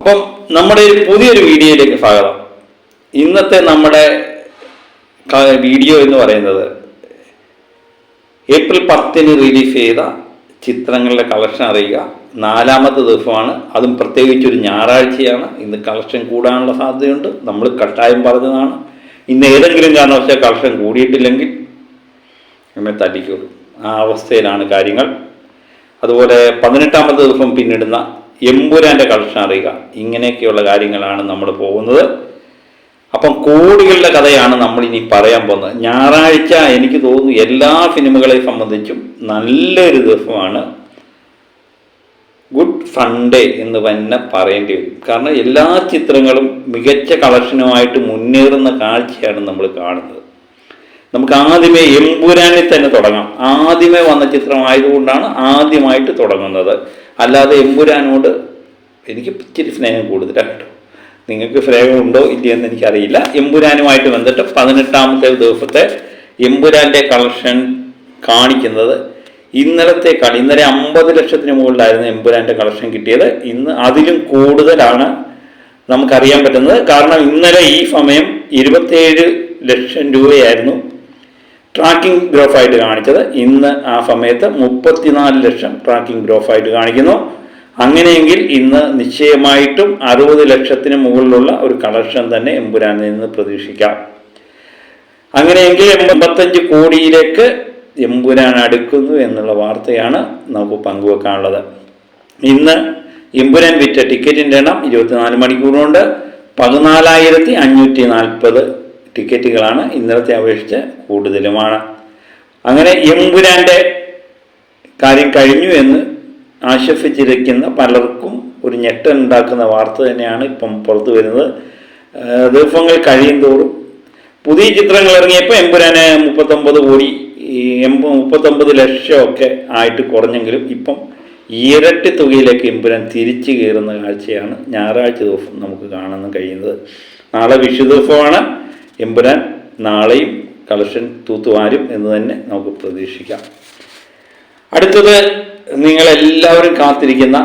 അപ്പം നമ്മുടെ ഒരു പുതിയൊരു വീഡിയോയിലേക്ക് സ്വാഗതം. ഇന്നത്തെ നമ്മുടെ വീഡിയോ എന്ന് പറയുന്നത് ഏപ്രിൽ 10 റിലീസ് ചെയ്ത ചിത്രങ്ങളുടെ കളക്ഷൻ അറിയുക. 4ാമത്തെ ദിവസമാണ്, അതും പ്രത്യേകിച്ച് ഒരു ഞായറാഴ്ചയാണ്. ഇന്ന് കളക്ഷൻ കൂടാനുള്ള സാധ്യതയുണ്ട്. നമ്മൾ കട്ടായം പറഞ്ഞതാണ്. ഇന്ന് ഏതെങ്കിലും കാരണവശാൽ കളക്ഷൻ കൂടിയിട്ടില്ലെങ്കിൽ നമ്മെ തല്ലിക്കൊള്ളും. ആ അവസ്ഥയിലാണ് കാര്യങ്ങൾ. അതുപോലെ 18ാമത്തെ ദിവസം പിന്നിടുന്ന എമ്പുരാൻ്റെ കളക്ഷൻ അറിയുക. ഇങ്ങനെയൊക്കെയുള്ള കാര്യങ്ങളാണ് നമ്മൾ പോകുന്നത്. അപ്പം കോടികളുടെ കഥയാണ് നമ്മൾ ഇനി പറയാൻ പോകുന്നത്. ഞായറാഴ്ച എനിക്ക് തോന്നുന്നു എല്ലാ സിനിമകളെ സംബന്ധിച്ചും നല്ലൊരു ദിവസമാണ്. ഗുഡ് സൺഡേ എന്ന് തന്നെ പറയേണ്ടി വരും. കാരണം എല്ലാ ചിത്രങ്ങളും മികച്ച കളക്ഷനുമായിട്ട് മുന്നേറുന്ന കാഴ്ചയാണ് നമ്മൾ കാണുന്നത്. നമുക്ക് ആദ്യമേ എമ്പുരാനിൽ തന്നെ തുടങ്ങാം. ആദ്യമേ വന്ന ചിത്രമായതുകൊണ്ടാണ് ആദ്യമായിട്ട് തുടങ്ങുന്നത്. അല്ലാതെ എമ്പുരാനോട് എനിക്ക് ഇച്ചിരി സ്നേഹം കൂടുതലാണ് കേട്ടോ. നിങ്ങൾക്ക് സ്നേഹമുണ്ടോ ഇല്ലയെന്ന് എനിക്കറിയില്ല. എമ്പുരാനുമായിട്ട് ബന്ധപ്പെട്ട് 18ാമത്തെ ദിവസത്തെ എമ്പുരാൻ്റെ കളക്ഷൻ കാണിക്കുന്നത് ഇന്നലെ 50 ലക്ഷത്തിന് മുകളിലായിരുന്നു എമ്പുരാൻ്റെ കളക്ഷൻ കിട്ടിയത്. ഇന്ന് അതിലും കൂടുതലാണ് നമുക്കറിയാൻ പറ്റുന്നത്. കാരണം ഇന്നലെ ഈ സമയം 27 ലക്ഷം രൂപയായിരുന്നു ട്രാക്കിംഗ് ഗ്രോഫായിട്ട് കാണിച്ചത്. ഇന്ന് ആ സമയത്ത് 34 ലക്ഷം ട്രാക്കിംഗ് ഗ്രോഫായിട്ട് കാണിക്കുന്നു. അങ്ങനെയെങ്കിൽ ഇന്ന് നിശ്ചയമായിട്ടും 60 ലക്ഷത്തിന് മുകളിലുള്ള ഒരു കളക്ഷൻ തന്നെ എമ്പുരാനിൽ നിന്ന് പ്രതീക്ഷിക്കാം. അങ്ങനെയെങ്കിൽ 85 കോടിയിലേക്ക് എമ്പുരാൻ അടുക്കുന്നു എന്നുള്ള വാർത്തയാണ് നമുക്ക് പങ്കുവെക്കാനുള്ളത്. ഇന്ന് എമ്പുരാൻ വിറ്റ ടിക്കറ്റിൻ്റെ എണ്ണം 24 മണിക്കൂർ കൊണ്ട് 14,540 ടിക്കറ്റുകളാണ്. ഇന്നലത്തെ അപേക്ഷിച്ച് കൂടുതലുമാണ്. അങ്ങനെ എമ്പുരാൻ്റെ കാര്യം കഴിഞ്ഞു എന്ന് ആശ്വസിച്ചിരിക്കുന്ന പലർക്കും ഒരു ഞെട്ടുണ്ടാക്കുന്ന വാർത്ത തന്നെയാണ് ഇപ്പം പുറത്തു വരുന്നത്. ദിവസങ്ങൾ കഴിയും തോറും പുതിയ ചിത്രങ്ങൾ ഇറങ്ങിയപ്പോൾ എമ്പുരാന് 39 കോടി 39 ലക്ഷമൊക്കെ ആയിട്ട് കുറഞ്ഞെങ്കിലും ഇപ്പം ഇരട്ടി തുകയിലേക്ക് എമ്പുരാൻ തിരിച്ചു കയറുന്ന കാഴ്ചയാണ് ഞായറാഴ്ച ദിവസം നമുക്ക് കാണാൻ കഴിയുന്നത്. നാളെ വിഷു ദിവസമാണ്. എമ്പുരാൻ നാളെയും കളക്ഷൻ തൂത്തുവാരും എന്ന് തന്നെ നമുക്ക് പ്രതീക്ഷിക്കാം. അടുത്തത് നിങ്ങളെല്ലാവരും കാത്തിരിക്കുന്ന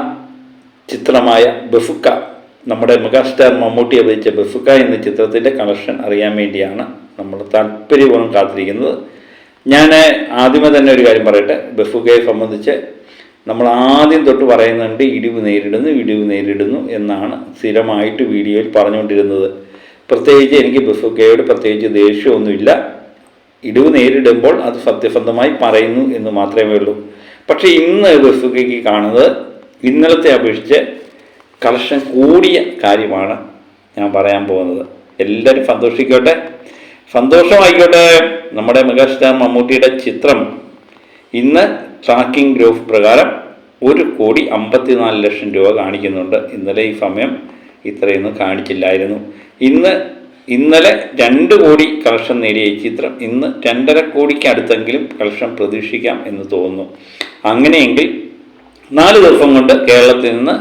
ചിത്രമായ ബഫുക്ക, നമ്മുടെ മെഗാസ്റ്റാർ മമ്മൂട്ടി അഭിനയിച്ച ബഫുക്ക എന്ന ചിത്രത്തിൻ്റെ കളക്ഷൻ അറിയാൻ വേണ്ടിയാണ് നമ്മൾ താല്പര്യപൂർവ്വം കാത്തിരിക്കുന്നത്. ഞാൻ ആദ്യമേ തന്നെ ഒരു കാര്യം പറയട്ടെ. ബഫുക്കയെ സംബന്ധിച്ച് നമ്മൾ ആദ്യം തൊട്ട് പറയുന്നുണ്ട് ഇടിവ് നേരിടുന്നു എന്നാണ് സ്ഥിരമായിട്ട് വീഡിയോയിൽ പറഞ്ഞുകൊണ്ടിരുന്നത്. പ്രത്യേകിച്ച് എനിക്ക് ബഫുക്കയോട് പ്രത്യേകിച്ച് ദേഷ്യമൊന്നുമില്ല. ഇടിവ് നേരിടുമ്പോൾ അത് സത്യസന്ധമായി പറയുന്നു എന്ന് മാത്രമേ ഉള്ളൂ. പക്ഷേ ഇന്ന് ബഫുക്കയ്ക്ക് കാണുന്നത് ഇന്നലത്തെ അപേക്ഷിച്ച് കളക്ഷൻ കൂടിയ കാര്യമാണ് ഞാൻ പറയാൻ പോകുന്നത്. എല്ലാവരും സന്തോഷിക്കട്ടെ, സന്തോഷമായിക്കോട്ടെ. നമ്മുടെ മെഗാസ്റ്റാർ മമ്മൂട്ടിയുടെ ചിത്രം ഇന്ന് ട്രാക്കിംഗ് ഗ്രോഫ് പ്രകാരം 1,54 ലക്ഷം രൂപ കാണിക്കുന്നുണ്ട്. ഇന്നലെ ഈ സമയം ഇത്രയൊന്നും കാണിച്ചില്ലായിരുന്നു. ഇന്നലെ 2 കോടി കളക്ഷൻ നേടിയ ഈ ചിത്രം ഇന്ന് 2.5 കോടിക്ക് അടുത്തെങ്കിലും കളക്ഷൻ പ്രതീക്ഷിക്കാം എന്ന് തോന്നുന്നു. അങ്ങനെയെങ്കിൽ 4 ദിവസം കൊണ്ട് കേരളത്തിൽ നിന്ന്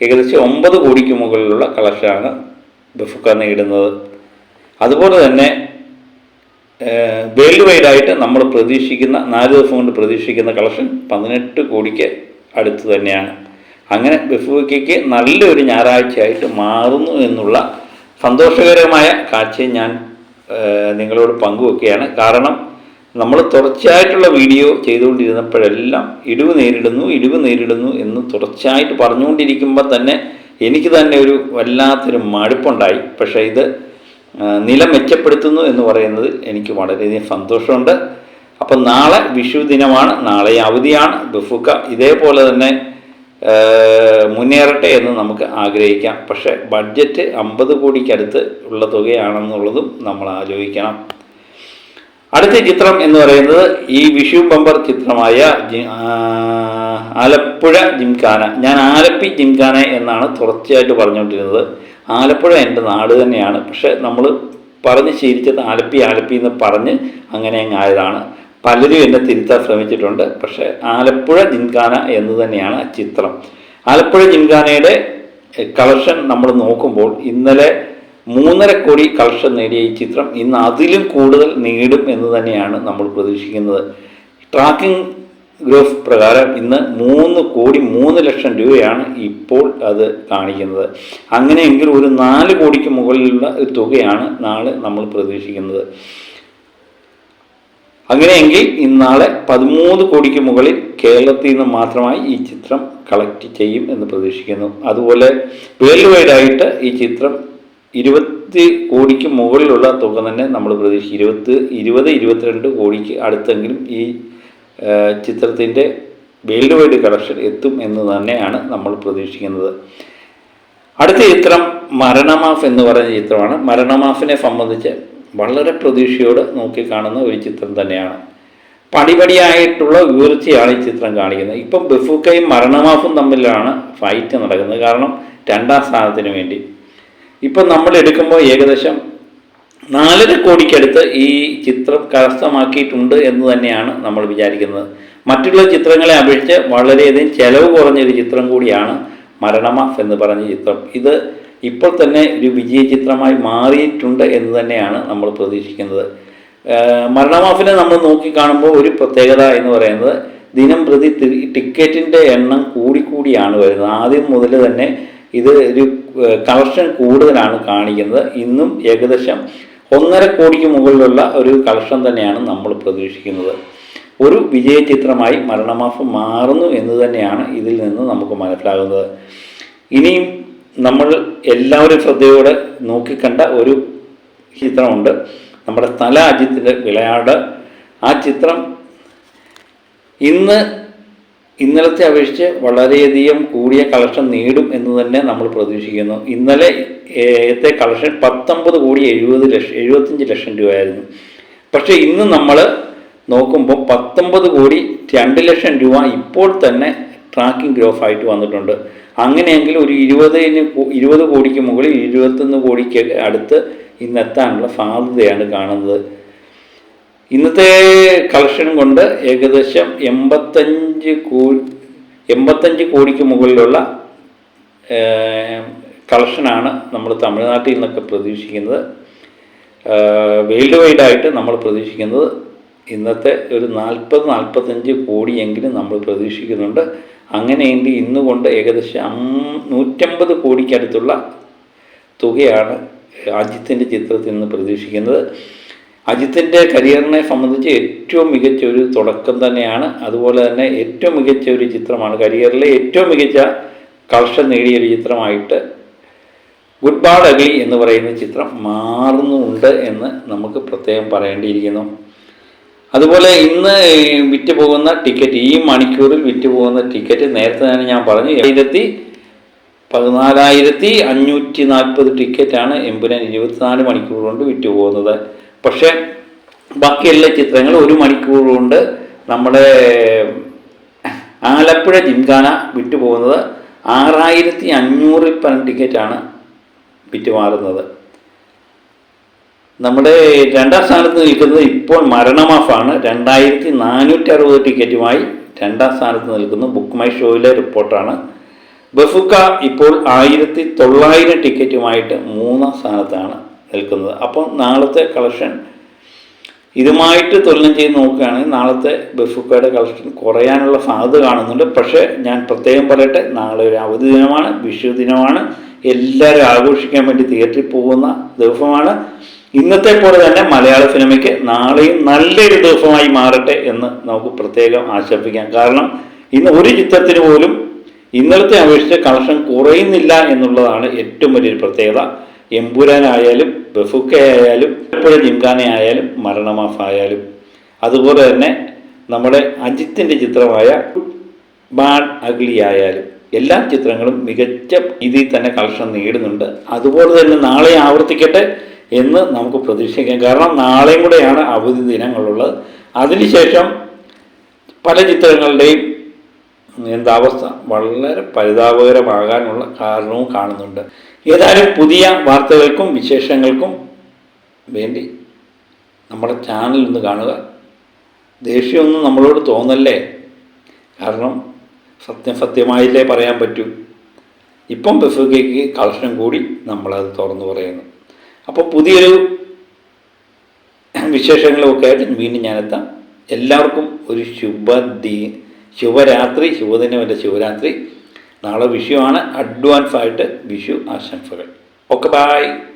ഏകദേശം 9 കോടിക്ക് മുകളിലുള്ള കളക്ഷനാണ് ബഫുക്ക നേടുന്നത്. അതുപോലെ തന്നെ വേൾഡ് വൈഡായിട്ട് നമ്മൾ പ്രതീക്ഷിക്കുന്ന 4 ദിവസം കൊണ്ട് പ്രതീക്ഷിക്കുന്ന കളക്ഷൻ 18 കോടിക്ക് അടുത്ത് തന്നെയാണ്. അങ്ങനെ ബഫുക്കയ്ക്ക് നല്ലൊരു ഞായറാഴ്ചയായിട്ട് മാറുന്നു എന്നുള്ള സന്തോഷകരമായ കാഴ്ച ഞാൻ നിങ്ങളോട് പങ്കുവെക്കുകയാണ്. കാരണം നമ്മൾ തുടർച്ചയായിട്ടുള്ള വീഡിയോ ചെയ്തുകൊണ്ടിരുന്നപ്പോഴെല്ലാം ഇടിവ് നേരിടുന്നു എന്ന് തുടർച്ചയായിട്ട് പറഞ്ഞുകൊണ്ടിരിക്കുമ്പോൾ തന്നെ എനിക്ക് തന്നെ ഒരു വല്ലാത്തൊരു മടുപ്പുണ്ടായി. പക്ഷേ ഇത് നില മെച്ചപ്പെടുത്തുന്നു എന്ന് പറയുന്നത് എനിക്ക് വളരെയധികം സന്തോഷമുണ്ട്. അപ്പം നാളെ വിഷു ദിനമാണ്, നാളെ അവധിയാണ്. ബഫുക്ക ഇതേപോലെ തന്നെ മുന്നേറട്ടെ എന്ന് നമുക്ക് ആഗ്രഹിക്കാം. പക്ഷേ ബഡ്ജറ്റ് 50 കോടിക്കടുത്ത് ഉള്ള തുകയാണെന്നുള്ളതും നമ്മൾ ആലോചിക്കണം. അടുത്ത ചിത്രം എന്ന് പറയുന്നത് ഈ വിഷു ബമ്പർ ചിത്രമായ ആലപ്പുഴ ജിംഖാന. ഞാൻ ആലപ്പി ജിംഖാന എന്നാണ് തുടർച്ചയായിട്ട് പറഞ്ഞുകൊണ്ടിരുന്നത്. ആലപ്പുഴ എൻ്റെ നാട് തന്നെയാണ്. പക്ഷെ നമ്മൾ പറഞ്ഞ് ശീലിച്ചത് ആലപ്പി എന്ന് പറഞ്ഞ് അങ്ങനെ ആയതാണ്. പലരും എന്നെ തിരുത്താൻ ശ്രമിച്ചിട്ടുണ്ട്. പക്ഷേ ആലപ്പുഴ ജിംഖാന എന്ന് തന്നെയാണ് ആ ചിത്രം. ആലപ്പുഴ ജിംഖാനയുടെ കളക്ഷൻ നമ്മൾ നോക്കുമ്പോൾ ഇന്നലെ 3.5 കോടി കളക്ഷൻ നേടിയ ഈ ചിത്രം ഇന്ന് അതിലും കൂടുതൽ നേടും എന്ന് തന്നെയാണ് നമ്മൾ പ്രതീക്ഷിക്കുന്നത്. ട്രാക്കിംഗ് ഗ്രോഫ് പ്രകാരം ഇന്ന് 3,03,00,000 രൂപയാണ് ഇപ്പോൾ അത് കാണിക്കുന്നത്. അങ്ങനെയെങ്കിൽ ഒരു 4 കോടിക്ക് മുകളിലുള്ള ഒരു തുകയാണ് നാളെ നമ്മൾ പ്രതീക്ഷിക്കുന്നത്. അങ്ങനെയെങ്കിൽ ഇന്നാളെ 13 കോടിക്ക് മുകളിൽ കേരളത്തിൽ നിന്ന് മാത്രമായി ഈ ചിത്രം കളക്ട് ചെയ്യും എന്ന് പ്രതീക്ഷിക്കുന്നു. അതുപോലെ വേൾഡ് വൈഡായിട്ട് ഈ ചിത്രം 20 കോടിക്ക് മുകളിലുള്ള തുക തന്നെ നമ്മൾ പ്രതീക്ഷിക്കും. 22 കോടിക്ക് അടുത്തെങ്കിലും ഈ ചിത്രത്തിൻ്റെ വേൾഡ് വൈഡ് കളക്ഷൻ എത്തും എന്ന് തന്നെയാണ് നമ്മൾ പ്രതീക്ഷിക്കുന്നത്. അടുത്ത ചിത്രം മരണമാഫ് എന്ന് പറയുന്ന ചിത്രമാണ്. മരണമാഫിനെ സംബന്ധിച്ച് വളരെ പ്രതീക്ഷയോടെ നോക്കിക്കാണുന്ന ഒരു ചിത്രം തന്നെയാണ്. പടിപടിയായിട്ടുള്ള ഉയർച്ചയാണ് ഈ ചിത്രം കാണിക്കുന്നത്. ഇപ്പം ബഫൂക്കയും മരണമാഫും തമ്മിലാണ് ഫൈറ്റ് നടക്കുന്നത്. കാരണം 2ാം സ്ഥാനത്തിന് വേണ്ടി ഇപ്പം നമ്മൾ എടുക്കുമ്പോൾ ഏകദേശം 4.5 കോടിക്കടുത്ത് ഈ ചിത്രം കരസ്ഥമാക്കിയിട്ടുണ്ട് എന്ന് തന്നെയാണ് നമ്മൾ വിചാരിക്കുന്നത്. മറ്റുള്ള ചിത്രങ്ങളെ അപേക്ഷിച്ച് വളരെയധികം ചെലവ് കുറഞ്ഞൊരു ചിത്രം കൂടിയാണ് മരണമാഫ് എന്ന് പറഞ്ഞ ചിത്രം. ഇത് ഇപ്പോൾ തന്നെ ഒരു വിജയ ചിത്രമായി മാറിയിട്ടുണ്ട് എന്ന് തന്നെയാണ് നമ്മൾ പ്രതീക്ഷിക്കുന്നത്. മരണമാഫിനെ നമ്മൾ നോക്കിക്കാണുമ്പോൾ ഒരു പ്രത്യേകത എന്ന് പറയുന്നത് ദിനം പ്രതി ടിക്കറ്റിൻ്റെ എണ്ണം കൂടിയാണ് വരുന്നത്. ആദ്യം മുതൽ തന്നെ ഇത് ഒരു കളക്ഷൻ കൂടുതലാണ് കാണിക്കുന്നത്. ഇന്നും ഏകദേശം 1.5 കോടിക്ക് മുകളിലുള്ള ഒരു കളക്ഷൻ തന്നെയാണ് നമ്മൾ പ്രതീക്ഷിക്കുന്നത്. ഒരു വിജയ ചിത്രമായി മരണമാഫ് മാറുന്നു എന്ന് തന്നെയാണ് ഇതിൽ നിന്ന് നമുക്ക് മനസ്സിലാകുന്നത്. ഇനിയും നമ്മൾ എല്ലാവരും ശ്രദ്ധയോടെ നോക്കിക്കണ്ട ഒരു ചിത്രമുണ്ട്, നമ്മുടെ തല അജിത്തിൻ്റെ വിളയാട്. ആ ചിത്രം ഇന്നലത്തെ അപേക്ഷിച്ച് വളരെയധികം കൂടിയ കളക്ഷൻ നേടും എന്ന് തന്നെ നമ്മൾ പ്രതീക്ഷിക്കുന്നു. ഇന്നലത്തെ കളക്ഷൻ 19,70,75,00,000 രൂപയായിരുന്നു. പക്ഷേ ഇന്ന് നമ്മൾ നോക്കുമ്പോൾ 19,02,00,000 രൂപ ഇപ്പോൾ തന്നെ ട്രാക്കിംഗ് ഗ്രോഫ് ആയിട്ട് വന്നിട്ടുണ്ട്. അങ്ങനെയെങ്കിൽ ഒരു 20 കോടിക്ക് മുകളിൽ 21 കോടിക്ക് അടുത്ത് ഇന്നെത്താനുള്ള സാധ്യതയാണ് കാണുന്നത്. ഇന്നത്തെ കളക്ഷൻ കൊണ്ട് ഏകദേശം 85 കോടിക്ക് മുകളിലുള്ള കളക്ഷനാണ് നമ്മൾ തമിഴ്നാട്ടിൽ നിന്നൊക്കെ പ്രതീക്ഷിക്കുന്നത്. വേൾഡ് വൈഡായിട്ട് നമ്മൾ പ്രതീക്ഷിക്കുന്നത് ഇന്നത്തെ ഒരു 40-45 കോടിയെങ്കിലും നമ്മൾ പ്രതീക്ഷിക്കുന്നുണ്ട്. അങ്ങനെയെങ്കിൽ ഇന്നുകൊണ്ട് ഏകദേശം 150 കോടിക്കടുത്തുള്ള തുകയാണ് അജിത്തിൻ്റെ ചിത്രത്തിൽ നിന്ന് പ്രതീക്ഷിക്കുന്നത്. അജിത്തിൻ്റെ കരിയറിനെ സംബന്ധിച്ച് ഏറ്റവും മികച്ച ഒരു തുടക്കം തന്നെയാണ്. അതുപോലെ തന്നെ ഏറ്റവും മികച്ച ഒരു ചിത്രമാണ്, കരിയറിലെ ഏറ്റവും മികച്ച കളക്ഷൻ നേടിയൊരു ചിത്രമായിട്ട് ഗുഡ് ബാഡ് അഗ്ലി എന്ന് പറയുന്ന ചിത്രം മാറുന്നുണ്ട് എന്ന് നമുക്ക് പ്രത്യേകം പറയേണ്ടിയിരിക്കുന്നു. അതുപോലെ ഇന്ന് വിറ്റ് പോകുന്ന ടിക്കറ്റ്, ഈ മണിക്കൂറിൽ വിറ്റ് പോകുന്ന ടിക്കറ്റ് നേരത്തെ തന്നെ ഞാൻ പറഞ്ഞു 14,540 ടിക്കറ്റാണ് എമ്പുരാൻ 24 മണിക്കൂർ കൊണ്ട് വിറ്റ് പോകുന്നത്. പക്ഷേ ബാക്കി എല്ലാ ചിത്രങ്ങളും 1 മണിക്കൂർ കൊണ്ട് നമ്മുടെ ആലപ്പുഴ ജിംഖാന വിറ്റ് പോകുന്നത് 6,500 പരം ടിക്കറ്റാണ് വിറ്റ് മാറുന്നത്. നമ്മുടെ 2ാം സ്ഥാനത്ത് നിൽക്കുന്നത് ഇപ്പോൾ മരണമാഫാണ്. 2,460 ടിക്കറ്റുമായി 2ാം സ്ഥാനത്ത് നിൽക്കുന്നു. ബുക്ക് മൈ ഷോയിലെ റിപ്പോർട്ടാണ്. ബഫൂക്ക ഇപ്പോൾ 1,900 ടിക്കറ്റുമായിട്ട് 3ാം സ്ഥാനത്താണ് നിൽക്കുന്നത്. അപ്പം നാളത്തെ കളക്ഷൻ ഇതുമായിട്ട് തുലനം ചെയ്ത് നോക്കുകയാണെങ്കിൽ നാളത്തെ ബഫൂക്കയുടെ കളക്ഷൻ കുറയാനുള്ള സാധ്യത കാണുന്നുണ്ട്. പക്ഷേ ഞാൻ പ്രത്യേകം പറയട്ടെ, നാളെ ഒരു അവധി ദിനമാണ്, വിഷു ദിനമാണ്, എല്ലാവരും ആഘോഷിക്കാൻ വേണ്ടി തിയേറ്ററിൽ പോകുന്ന ദിവസമാണ്. ഇന്നത്തെ പോലെ തന്നെ മലയാള സിനിമയ്ക്ക് നാളെയും നല്ലൊരു ദിവസമായി മാറട്ടെ എന്ന് നമുക്ക് പ്രത്യേകം ആശംസിക്കാം. കാരണം ഇന്ന് ഒരു ചിത്രത്തിന് പോലും ഇന്നലത്തെ അപേക്ഷിച്ച് കളക്ഷൻ കുറയുന്നില്ല എന്നുള്ളതാണ് ഏറ്റവും വലിയൊരു പ്രത്യേകത. എമ്പുരാനായാലും ബഫൂക്കയായാലും ആലപ്പുഴ ജിംഖാനയായാലും മരണമാഫായാലും അതുപോലെ തന്നെ നമ്മുടെ അജിത്തിൻ്റെ ചിത്രമായ ബാഡ് അഗ്ലി ആയാലും എല്ലാ ചിത്രങ്ങളും മികച്ച രീതിയിൽ തന്നെ കളക്ഷൻ നേടുന്നുണ്ട്. അതുപോലെ തന്നെ നാളെ ആവർത്തിക്കട്ടെ എന്ന് നമുക്ക് പ്രതീക്ഷിക്കാം. കാരണം നാളെയും കൂടെയാണ് അവധി ദിനങ്ങളുള്ളത്. അതിനുശേഷം പല ചിത്രങ്ങളുടെയും അവസ്ഥ വളരെ പരിതാപകരമാകാനുള്ള കാരണവും കാണുന്നുണ്ട്. ഏതായാലും പുതിയ വാർത്തകൾക്കും വിശേഷങ്ങൾക്കും വേണ്ടി നമ്മുടെ ചാനൽ ഒന്ന് കാണുക. ദേഷ്യമൊന്നും നമ്മളോട് തോന്നല്ലേ, കാരണം സത്യമായില്ലേ പറയാൻ പറ്റൂ. ഇപ്പം ബഫൂക്കയ്ക്ക് കളക്ഷൻ കൂടി നമ്മളത് തുറന്നു പറയുന്നു. അപ്പോൾ പുതിയൊരു വിശേഷങ്ങളുമൊക്കെ ആയിട്ട് വീണ്ടും ഞാനെത്താം. എല്ലാവർക്കും ഒരു ശുഭരാത്രി, ശുഭദിനമല്ല ശിവരാത്രി. നാളെ വിഷുവാണ്. അഡ്വാൻസ് ആയിട്ട് വിഷു ആശംസകൾ. Okay, bye.